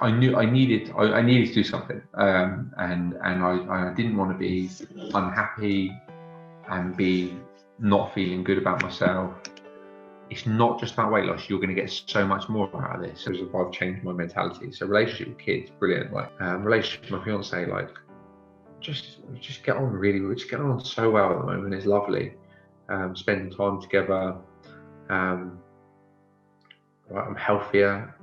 I needed to do something, and I didn't want to be unhappy and be not feeling good about myself. It's not just about weight loss. You're going to get so much more out of this. So I've changed my mentality. So relationship with kids, brilliant. Like relationship with my fiance, like just get on really. We're just getting on so well at the moment. It's lovely. Spending time together. I'm healthier.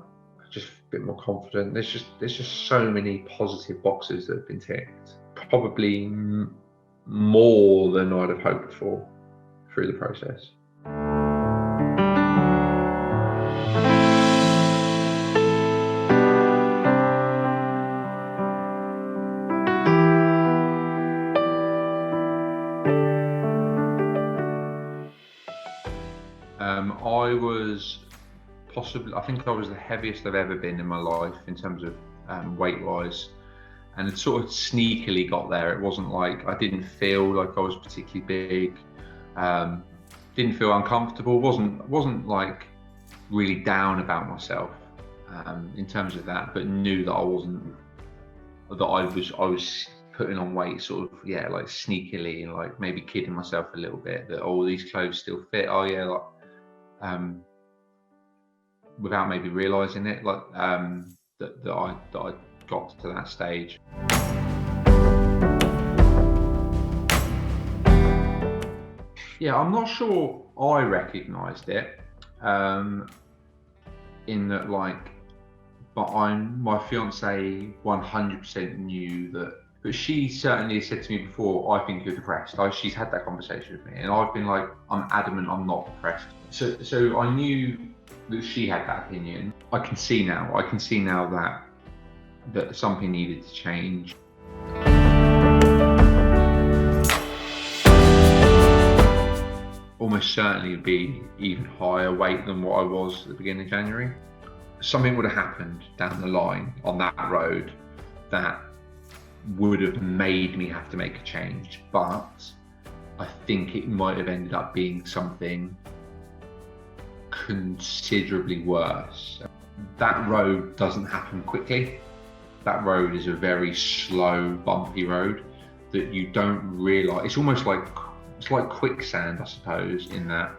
Just a bit more confident. There's just so many positive boxes that have been ticked. Probably more than I'd have hoped for through the process. I think I was the heaviest I've ever been in my life in terms of weight-wise, and it sort of sneakily got there. It wasn't like I didn't feel like I was particularly big, didn't feel uncomfortable, wasn't like really down about myself in terms of that, but knew that I was putting on weight sort of, like sneakily, and like maybe kidding myself a little bit that these clothes still fit, without maybe realizing it, like that I got to that stage. I'm not sure I recognized it in that, like, but my fiance 100% knew that. But she certainly said to me before, I think you're depressed. She's had that conversation with me, and I've been like, I'm adamant I'm not depressed. So I knew that she had that opinion. I can see now that something needed to change. Almost certainly be even higher weight than what I was at the beginning of January. Something would have happened down the line on that road that would have made me have to make a change, but I think it might have ended up being something considerably worse. That road doesn't happen quickly. That road is a very slow, bumpy road that you don't realise. It's almost like quicksand, I suppose, in that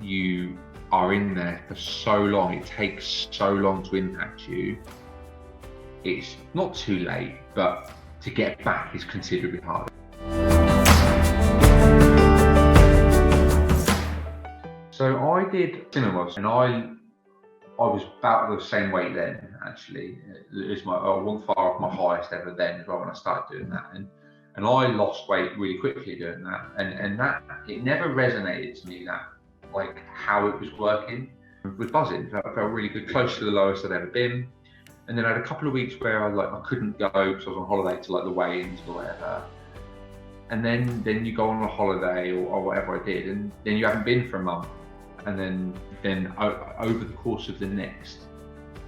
you are in there for so long. It takes so long to impact you. It's not too late, but to get back is considerably harder. So I did cinemas, and I was about the same weight then, actually. It was I wasn't far off my highest ever then as well when I started doing that. And I lost weight really quickly doing that. And that, it never resonated to me that, like, how it was working. It was buzzing. I felt really good, close to the lowest I'd ever been. And then I had a couple of weeks where I couldn't go because I was on holiday to like the weigh-ins or whatever. And then you go on a holiday or whatever I did, and then you haven't been for a month. And then over the course of the next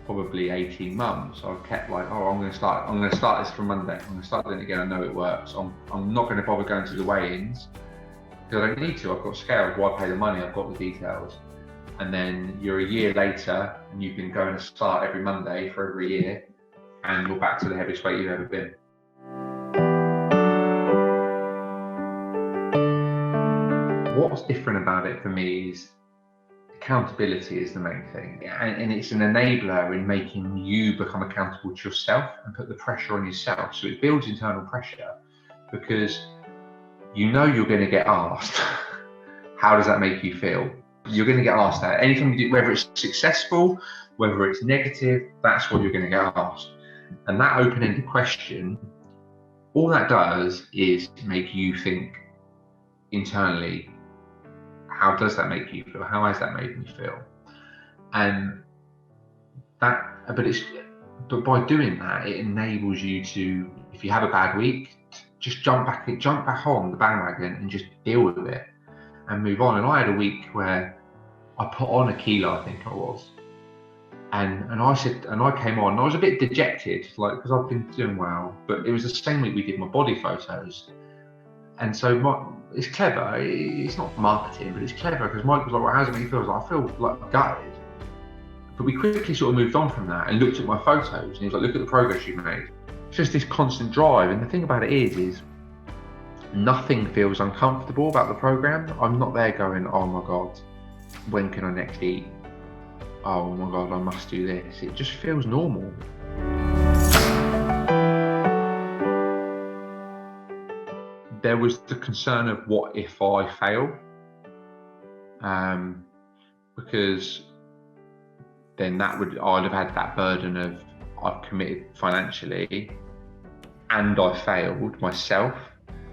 probably 18 months, I kept like, I'm going to start this from Monday. I'm going to start doing it again. I know it works. I'm not going to bother going to the weigh-ins because I don't need to. I've got scales. Why pay the money? I've got the details. And then you're a year later and you've been going to start every Monday for every year, and you're back to the heaviest weight you've ever been. What's different about it for me is accountability is the main thing. And it's an enabler in making you become accountable to yourself and put the pressure on yourself. So it builds internal pressure because you know you're going to get asked, how does that make you feel? You're going to get asked that. Anything you do, whether it's successful, whether it's negative, that's what you're going to get asked. And that open-ended question, all that does is make you think internally, how does that make you feel? How has that made me feel? And but by doing that, it enables you to, if you have a bad week, just jump back on the bandwagon and just deal with it and move on. And I had a week where I put on a kilo, I think I was, and I came on. And I was a bit dejected, like, because I've been doing well, but it was the same week we did my body photos, and so it's clever. It's not marketing, but it's clever because Mike was like, "Well, how does it make you feel?" I was like, "I feel like gutted," But we quickly sort of moved on from that and looked at my photos, and he was like, look at the progress you've made. It's just this constant drive. And the thing about it is nothing feels uncomfortable about the program. I'm not there going, oh my God, when can I next eat? Oh my God, I must do this. It just feels normal. There was the concern of what if I fail? Because then I'd have had that burden of I've committed financially and I failed myself.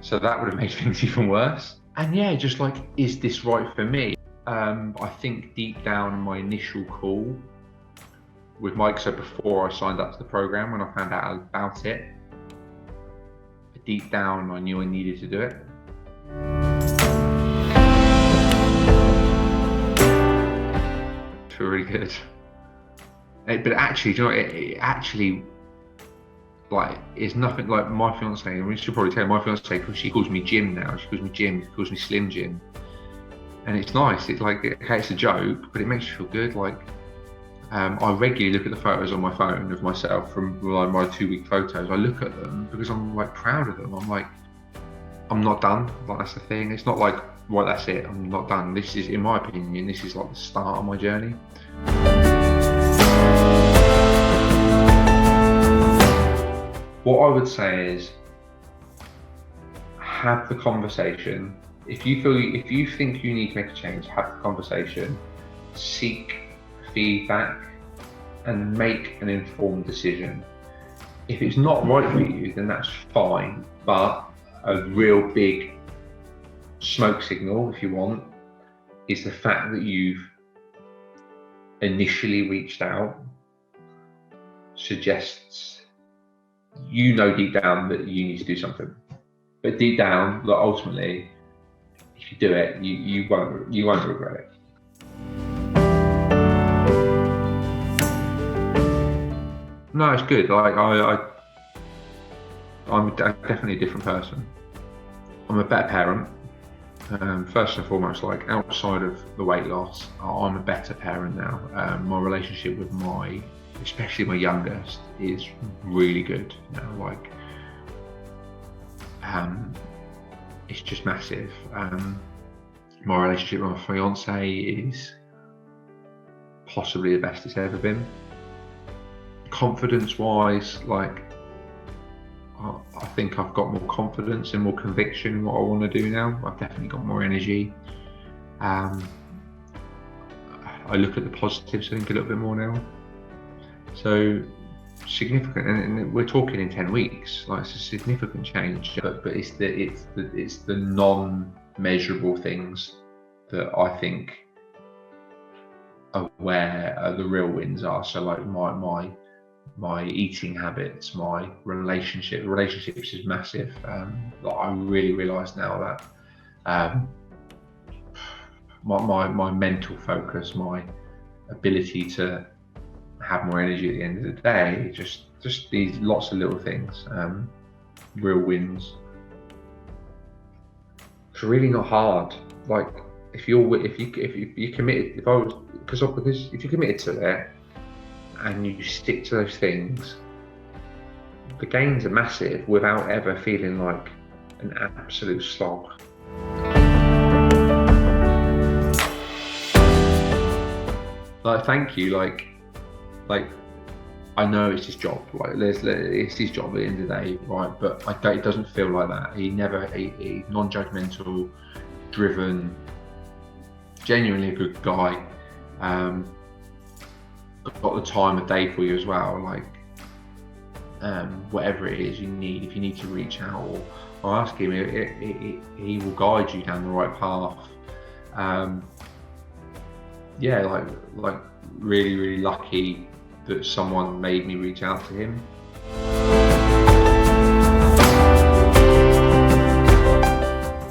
So that would have made things even worse. And yeah, just like, is this right for me? I think deep down my initial call with Mike, so before I signed up to the program, when I found out about it, deep down I knew I needed to do it. I feel really good. But actually, do you know what, it actually, like, it's nothing like my fiance. I mean, she'll probably tell you, my fiance, she calls me Jim now. She calls me Jim. She calls me Slim Jim, and it's nice. It's like, okay, it's a joke, but it makes you feel good. Like, I regularly look at the photos on my phone of myself from like my 2-week photos. I look at them because I'm like proud of them. I'm like, I'm not done. Like, that's the thing. It's not like, right, that's it, I'm not done. This is, in my opinion, this is like the start of my journey. What I would say is, have the conversation. If you think you need to make a change, have the conversation, seek feedback, and make an informed decision. If it's not right for you, then that's fine, but a real big smoke signal, if you want, is the fact that you've initially reached out suggests you know deep down that you need to do something. But deep down, like, ultimately, if you do it, you won't regret it. No, it's good. Like, I'm definitely a different person. I'm a better parent. First and foremost, like, outside of the weight loss, I'm a better parent now. My relationship with especially my youngest, is really good now. Like, it's just massive. My relationship with my fiance is possibly the best it's ever been. Confidence-wise, like, I think I've got more confidence and more conviction in what I want to do now. I've definitely got more energy. I look at the positives, I think, a little bit more now. So significant, and we're talking in 10 weeks. Like, it's a significant change, but it's the non-measurable things that I think are where the real wins are. So, like, my eating habits, my relationships is massive. Like, I really realise now that my mental focus, my ability to have more energy at the end of the day, just these lots of little things, real wins. It's really not hard. Like, if you're committed, because if you're committed to it and you stick to those things, the gains are massive without ever feeling like an absolute slog. Like, thank you. Like I know it's his job. Like, it's his job at the end of the day, right? But it doesn't feel like that. He non-judgmental, driven, genuinely a good guy. Got the time of day for you as well. Like, whatever it is you need, if you need to reach out or ask him, he will guide you down the right path. Yeah, like really, really lucky that someone made me reach out to him.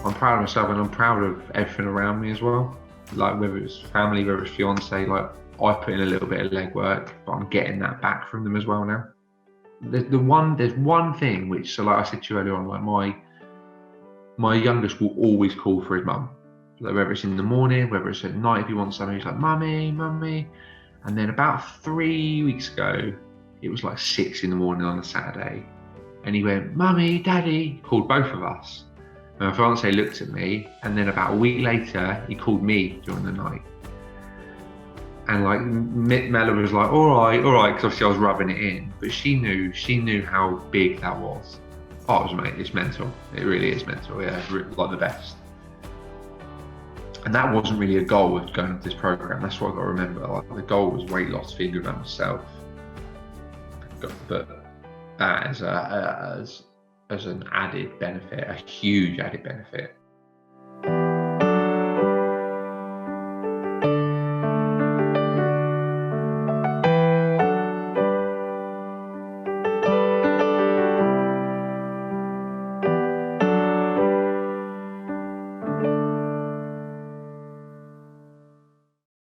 I'm proud of myself, and I'm proud of everything around me as well. Like, whether it's family, whether it's fiance, like, I put in a little bit of legwork, but I'm getting that back from them as well now. There's one thing which, so like I said to you earlier on, like, my youngest will always call for his mum. Like, whether it's in the morning, whether it's at night, if he wants something, he's like, mummy. And then about 3 weeks ago, it was like 6 in the morning on a Saturday, and he went, "Mummy, Daddy," called both of us. And my fiance looked at me, and then about a week later, he called me during the night. And like Mella was like, all right, because obviously I was rubbing it in, but she knew how big that was. Oh, it's mental. It really is mental. Yeah, like the best. And that wasn't really a goal of going to this program. That's what I got to remember. Like the goal was weight loss, feeling good about myself. But that as an added benefit, a huge added benefit,